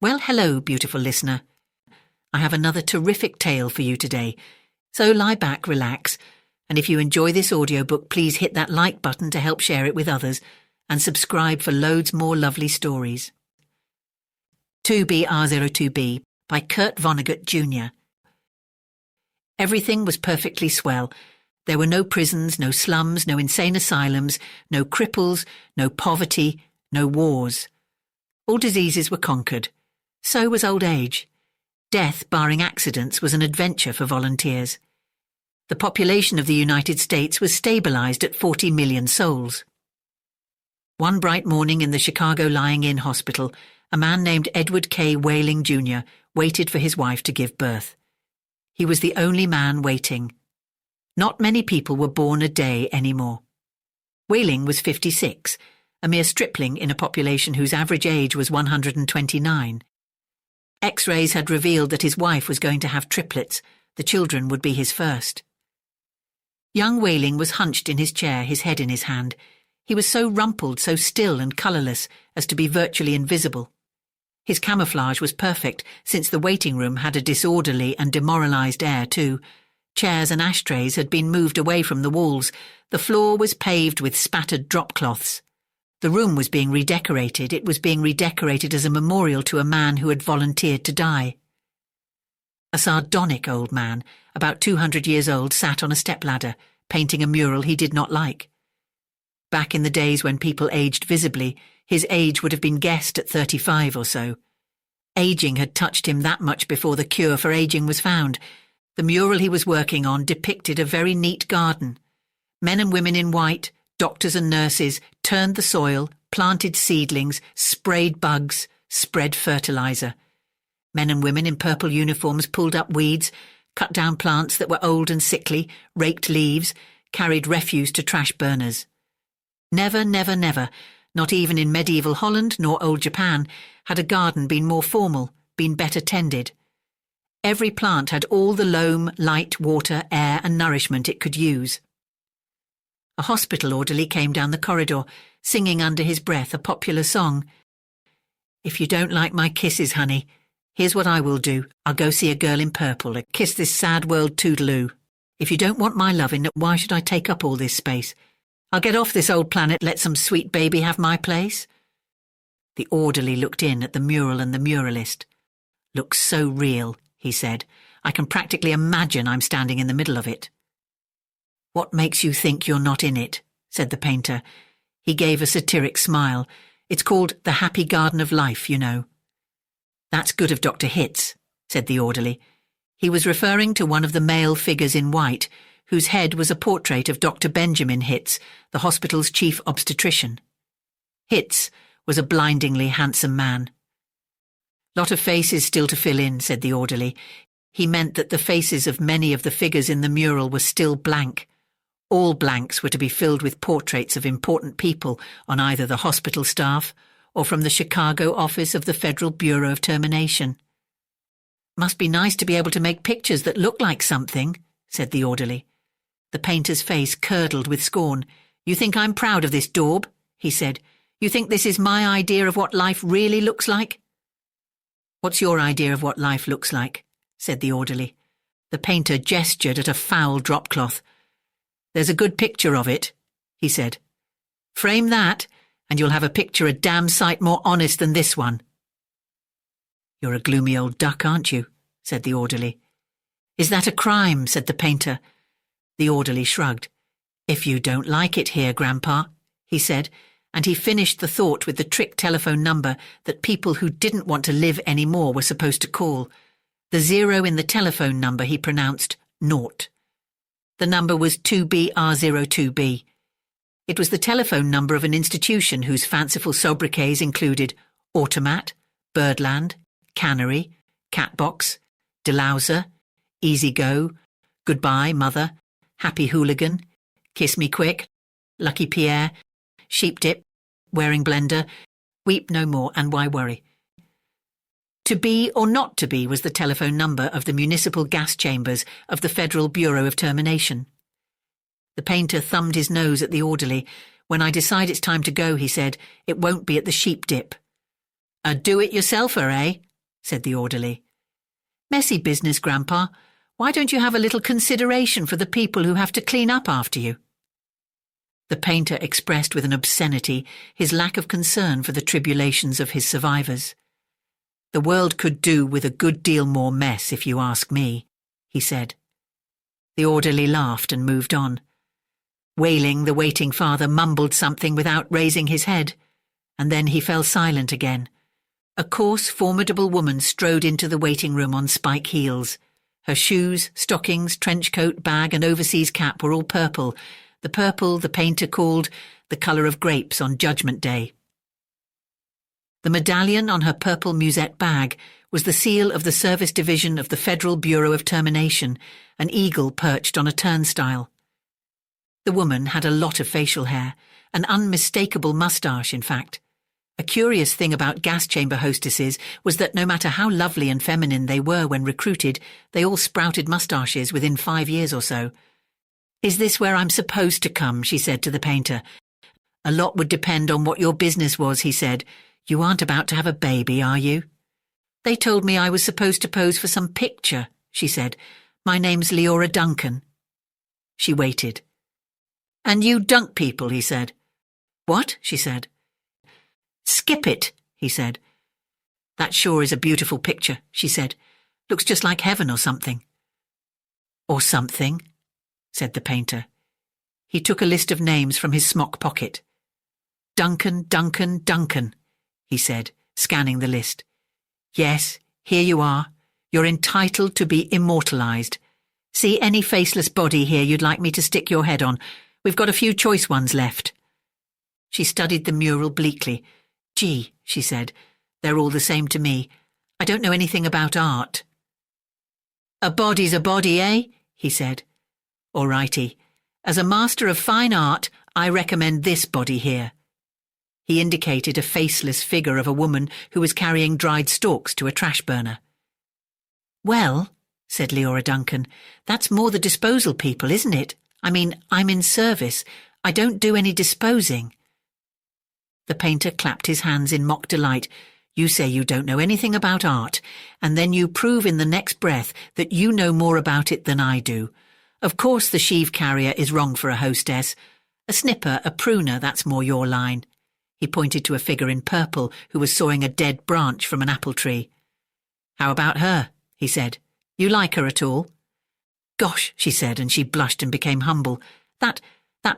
Well, hello, beautiful listener. I have another terrific tale for you today. So lie back, relax, and if you enjoy this audiobook, please hit that like button to help share it with others, and subscribe for loads more lovely stories. 2Bro2B by Kurt Vonnegut Jr. Everything was perfectly swell. There were no prisons, no slums, no insane asylums, no cripples, no poverty, no wars. All diseases were conquered. So was old age. Death, barring accidents, was an adventure for volunteers. The population of the United States was stabilized at 40 million souls. One bright morning in the Chicago Lying-In Hospital, a man named Edward K. Whaling Jr. waited for his wife to give birth. He was the only man waiting. Not many people were born a day anymore. Whaling was 56, a mere stripling in a population whose average age was 129. X-rays had revealed that his wife was going to have triplets. The children would be his first. Young Whaling was hunched in his chair, his head in his hand. He was so rumpled, so still and colourless as to be virtually invisible. His camouflage was perfect, since the waiting room had a disorderly and demoralised air too. Chairs and ashtrays had been moved away from the walls. The floor was paved with spattered drop cloths. The room was being redecorated. It was being redecorated as a memorial to a man who had volunteered to die. A sardonic old man, about 200 years old, sat on a stepladder, painting a mural he did not like. Back in the days when people aged visibly, his age would have been guessed at 35 or so. Aging had touched him that much before the cure for aging was found. The mural he was working on depicted a very neat garden. Men and women in white, doctors and nurses, turned the soil, planted seedlings, sprayed bugs, spread fertilizer. Men and women in purple uniforms pulled up weeds, cut down plants that were old and sickly, raked leaves, carried refuse to trash burners. Never, never, never, not even in medieval Holland nor old Japan, had a garden been more formal, been better tended. Every plant had all the loam, light, water, air and nourishment it could use. A hospital orderly came down the corridor, singing under his breath a popular song. "If you don't like my kisses, honey, here's what I will do. I'll go see a girl in purple, a kiss this sad world toodaloo. If you don't want my loving, why should I take up all this space? I'll get off this old planet, let some sweet baby have my place." The orderly looked in at the mural and the muralist. "Looks so real," he said. "I can practically imagine I'm standing in the middle of it." "What makes you think you're not in it?" said the painter. He gave a satiric smile. "It's called the Happy Garden of Life, you know." "That's good of Dr. Hitz," said the orderly. He was referring to one of the male figures in white, whose head was a portrait of Dr. Benjamin Hitz, the hospital's chief obstetrician. Hitz was a blindingly handsome man. "Lot of faces still to fill in," said the orderly. He meant that the faces of many of the figures in the mural were still blank. All blanks were to be filled with portraits of important people on either the hospital staff or from the Chicago office of the Federal Bureau of Termination. "Must be nice to be able to make pictures that look like something," said the orderly. The painter's face curdled with scorn. "You think I'm proud of this daub?" he said. "You think this is my idea of what life really looks like?" "What's your idea of what life looks like?" said the orderly. The painter gestured at a foul dropcloth. "There's a good picture of it," he said. "Frame that, and you'll have a picture a damn sight more honest than this one." "You're a gloomy old duck, aren't you?" said the orderly. "Is that a crime?" said the painter. The orderly shrugged. "If you don't like it here, Grandpa," he said, and he finished the thought with the trick telephone number that people who didn't want to live any more were supposed to call. The 0 in the telephone number he pronounced 0. The number was 2Bro2B. It was the telephone number of an institution whose fanciful sobriquets included Automat, Birdland, Cannery, Catbox, Delouser, Easy Go, Goodbye, Mother, Happy Hooligan, Kiss Me Quick, Lucky Pierre, Sheep Dip, Wearing Blender, Weep No More, and Why Worry. To be or not to be was the telephone number of the municipal gas chambers of the Federal Bureau of Termination. The painter thumbed his nose at the orderly. "When I decide it's time to go," he said, "it won't be at the Sheep Dip." "A do-it-yourselfer, eh?" said the orderly. "Messy business, Grandpa. Why don't you have a little consideration for the people who have to clean up after you?" The painter expressed with an obscenity his lack of concern for the tribulations of his survivors. "The world could do with a good deal more mess, if you ask me," he said. The orderly laughed and moved on. Wailing, the waiting father mumbled something without raising his head, and then he fell silent again. A coarse, formidable woman strode into the waiting room on spike heels. Her shoes, stockings, trench coat, bag and overseas cap were all purple, the purple the painter called the colour of grapes on Judgment Day. The medallion on her purple musette bag was the seal of the Service Division of the Federal Bureau of Termination, an eagle perched on a turnstile. The woman had a lot of facial hair, an unmistakable moustache, in fact. A curious thing about gas chamber hostesses was that no matter how lovely and feminine they were when recruited, they all sprouted moustaches within 5 years or so. "Is this where I'm supposed to come?" she said to the painter. "A lot would depend on what your business was," he said. "You aren't about to have a baby, are you?" "They told me I was supposed to pose for some picture," she said. "My name's Leora Duncan." She waited. "And you dunk people," he said. "What?" she said. "Skip it," he said. "That sure is a beautiful picture," she said. "Looks just like heaven or something." "Or something," said the painter. He took a list of names from his smock pocket. "Duncan, Duncan, Duncan," he said, scanning the list. "Yes, here you are. You're entitled to be immortalized. See any faceless body here you'd like me to stick your head on? We've got a few choice ones left." She studied the mural bleakly. "Gee," she said, "they're all the same to me. I don't know anything about art." "A body's a body, eh?" he said. "All righty. As a master of fine art, I recommend this body here." He indicated a faceless figure of a woman who was carrying dried stalks to a trash burner. "Well," said Leora Duncan, "that's more the disposal people, isn't it? I mean, I'm in service. I don't do any disposing." The painter clapped his hands in mock delight. "You say you don't know anything about art, and then you prove in the next breath that you know more about it than I do. Of course the sheave carrier is wrong for a hostess. A snipper, a pruner, that's more your line." He pointed to a figure in purple who was sawing a dead branch from an apple tree. "How about her?" he said. "You like her at all?" "Gosh," she said, and she blushed and became humble. That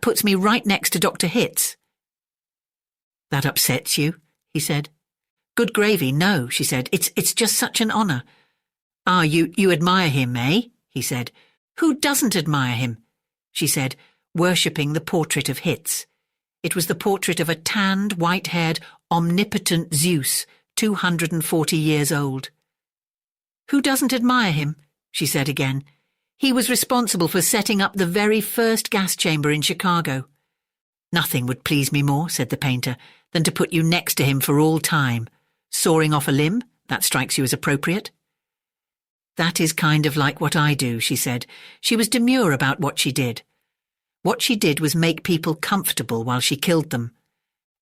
puts me right next to Dr. Hitz." "That upsets you?" he said. "Good gravy, no," she said. It's just such an honour." "Ah, you admire him, eh?" he said. "Who doesn't admire him?" she said, worshipping the portrait of Hitz. It was the portrait of a tanned, white-haired, omnipotent Zeus, 240 years old. "Who doesn't admire him?" she said again. "He was responsible for setting up the very first gas chamber in Chicago." "Nothing would please me more," said the painter, "than to put you next to him for all time. Sawing off a limb, that strikes you as appropriate?" "That is kind of like what I do," she said. She was demure about what she did. What she did was make people comfortable while she killed them.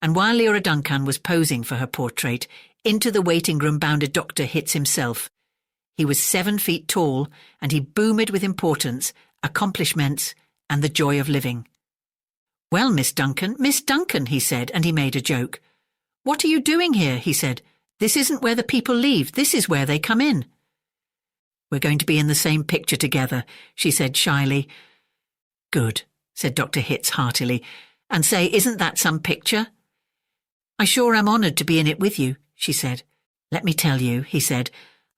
And while Leora Duncan was posing for her portrait, into the waiting room bounded Dr. Hitz himself. He was 7 feet tall, and he boomed with importance, accomplishments, and the joy of living. "Well, Miss Duncan," he said, and he made a joke. "What are you doing here?" he said. "This isn't where the people leave, this is where they come in." "We're going to be in the same picture together," she said shyly. "Good," said Dr. Hitz heartily. "And say, isn't that some picture?" "I sure am honoured to be in it with you," she said. "Let me tell you," he said,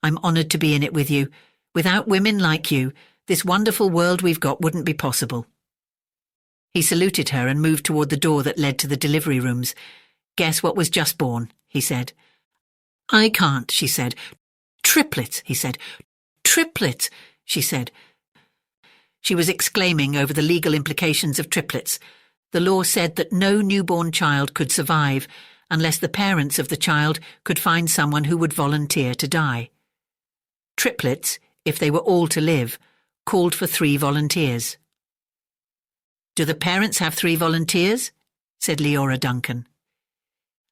"I'm honoured to be in it with you. Without women like you, this wonderful world we've got wouldn't be possible." He saluted her and moved toward the door that led to the delivery rooms. "Guess what was just born?" he said. "I can't," she said. "Triplets," he said. "Triplets," she said. She was exclaiming over the legal implications of triplets. The law said that no newborn child could survive unless the parents of the child could find someone who would volunteer to die. Triplets, if they were all to live, called for 3 volunteers. "Do the parents have 3 volunteers?" said Leora Duncan.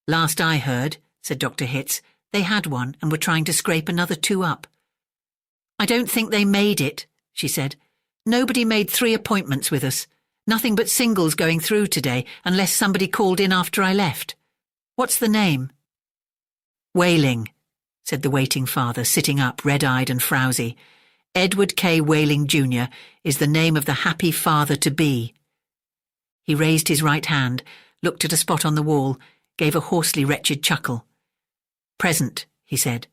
"Last I heard," said Dr. Hitz, They had one and were trying to scrape another 2 up. "I don't think they made it," she said. "Nobody made 3 appointments with us. Nothing but singles going through today, unless somebody called in after I left. What's the name?" "Whaling," said the waiting father, sitting up, red-eyed and frowsy. "Edward K. Whaling, Jr. is the name of the happy father-to-be." He raised his right hand, looked at a spot on the wall, gave a hoarsely wretched chuckle. "Present," he said.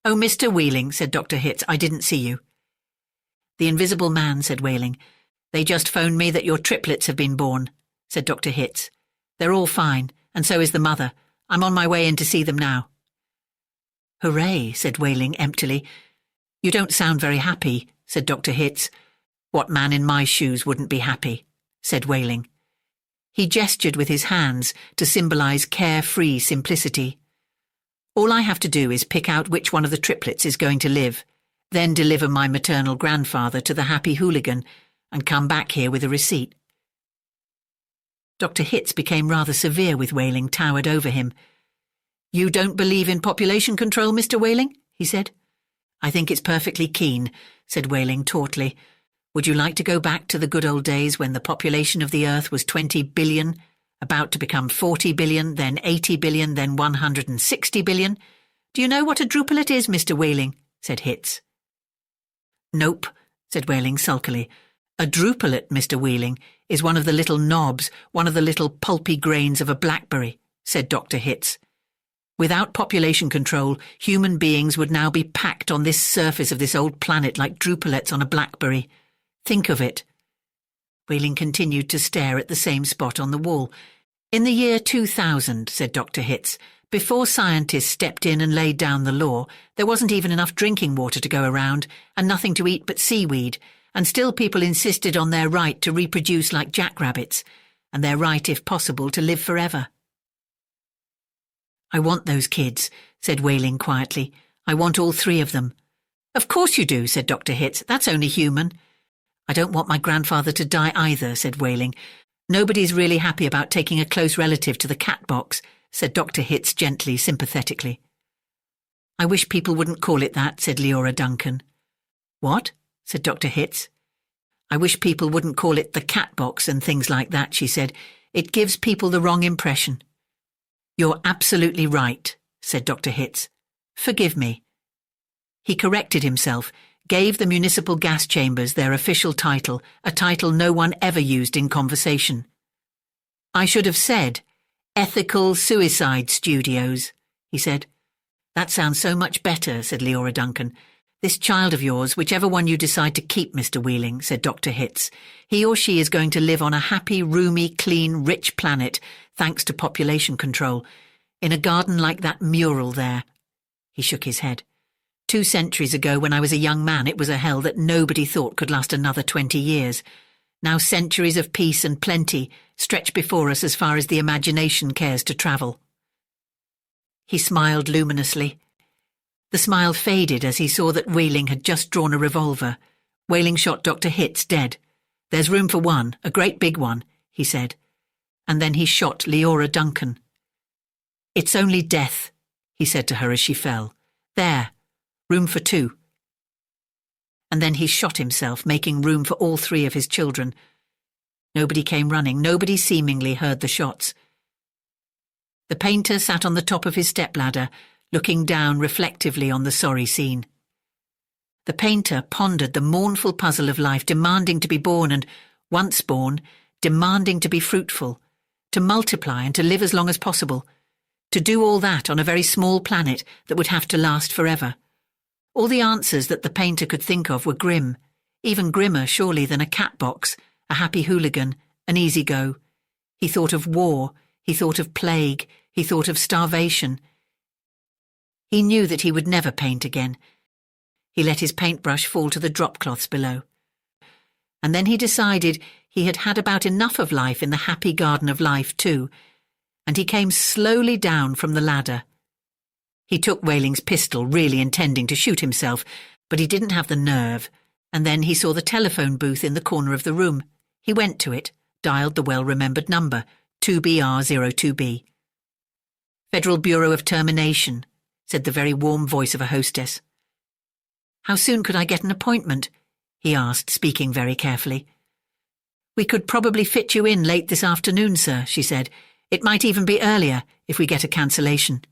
"Oh, Mr. Wheeling," said Dr. Hitz, "I didn't see you." "The invisible man," said Whaling. "They just phoned me that your triplets have been born," said Dr. Hitz. "They're all fine, and so is the mother. I'm on my way in to see them now." "Hooray," said Whaling emptily. "You don't sound very happy," said Dr. Hitz. "What man in my shoes wouldn't be happy?" said Whaling. He gestured with his hands to symbolize carefree simplicity. "All I have to do is pick out which one of the triplets is going to live, then deliver my maternal grandfather to the happy hooligan, and come back here with a receipt." Dr. Hitz became rather severe with Whaling, towered over him. "You don't believe in population control, Mr. Whaling?" he said. "I think it's perfectly keen," said Whaling tautly. "Would you like to go back to the good old days when the population of the Earth was 20 billion, about to become 40 billion, then 80 billion, then 160 billion? Do you know what a drupelet is, Mr. Whaling?" said Hitz. "Nope," said Whaling sulkily. "A drupelet, Mr. Wheeling, is one of the little knobs, one of the little pulpy grains of a blackberry," said Dr. Hitz. "Without population control, human beings would now be packed on this surface of this old planet like drupelets on a blackberry. Think of it." Whaling continued to stare at the same spot on the wall. "In the year 2000, said Dr. Hitz, "before scientists stepped in and laid down the law, there wasn't even enough drinking water to go around, and nothing to eat but seaweed, and still people insisted on their right to reproduce like jackrabbits, and their right, if possible, to live forever." "I want those kids," said Whaling quietly. "I want all 3 of them." "Of course you do," said Dr. Hitz. "That's only human." "I don't want my grandfather to die either," said Whaling. "Nobody's really happy about taking a close relative to the cat box," said Dr. Hitz gently, sympathetically. "I wish people wouldn't call it that," said Leora Duncan. "What?" said Dr. Hitz. "I wish people wouldn't call it the cat box and things like that," she said. "It gives people the wrong impression." "You're absolutely right," said Dr. Hitz. "Forgive me." He corrected himself, gave the municipal gas chambers their official title, a title no one ever used in conversation. "I should have said, Ethical Suicide Studios," he said. "That sounds so much better," said Leora Duncan. "This child of yours, whichever one you decide to keep, Mr. Wheeling," said Dr. Hitz, "he or she is going to live on a happy, roomy, clean, rich planet, thanks to population control, in a garden like that mural there." He shook his head. 2 centuries ago, when I was a young man, it was a hell that nobody thought could last another 20 years. Now centuries of peace and plenty stretch before us as far as the imagination cares to travel." He smiled luminously. The smile faded as he saw that Whaling had just drawn a revolver. Whaling shot Dr. Hitz dead. "There's room for one, a great big one," he said. And then he shot Leora Duncan. "It's only death," he said to her as she fell. "There, room for 2. And then he shot himself, making room for all 3 of his children. Nobody came running, nobody seemingly heard the shots. The painter sat on the top of his stepladder, looking down reflectively on the sorry scene. The painter pondered the mournful puzzle of life, demanding to be born and, once born, demanding to be fruitful, to multiply and to live as long as possible, to do all that on a very small planet that would have to last forever. All the answers that the painter could think of were grim, even grimmer surely than a cat box, a happy hooligan, an easy go. He thought of war, he thought of plague, he thought of starvation. He knew that he would never paint again. He let his paintbrush fall to the drop-cloths below. And then he decided he had had about enough of life in the happy garden of life too, and he came slowly down from the ladder. He took Whaling's pistol, really intending to shoot himself, but he didn't have the nerve, and then he saw the telephone booth in the corner of the room. He went to it, dialed the well-remembered number, 2BR02B. Federal Bureau of Termination, said the very warm voice of a hostess. "How soon could I get an appointment?" he asked, speaking very carefully. "We could probably fit you in late this afternoon, sir," she said. "It might even be earlier, if we get a cancellation."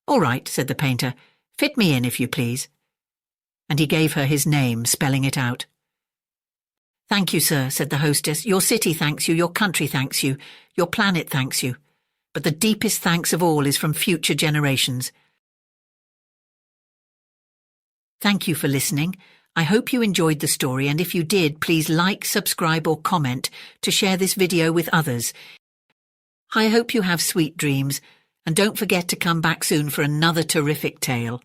"All right," said the painter. "Fit me in, if you please." And he gave her his name, spelling it out. "Thank you, sir," said the hostess. "Your city thanks you, your country thanks you, your planet thanks you. But the deepest thanks of all is from future generations. Thank you for listening. I hope you enjoyed the story, and if you did, please like, subscribe or comment to share this video with others. I hope you have sweet dreams, and don't forget to come back soon for another terrific tale.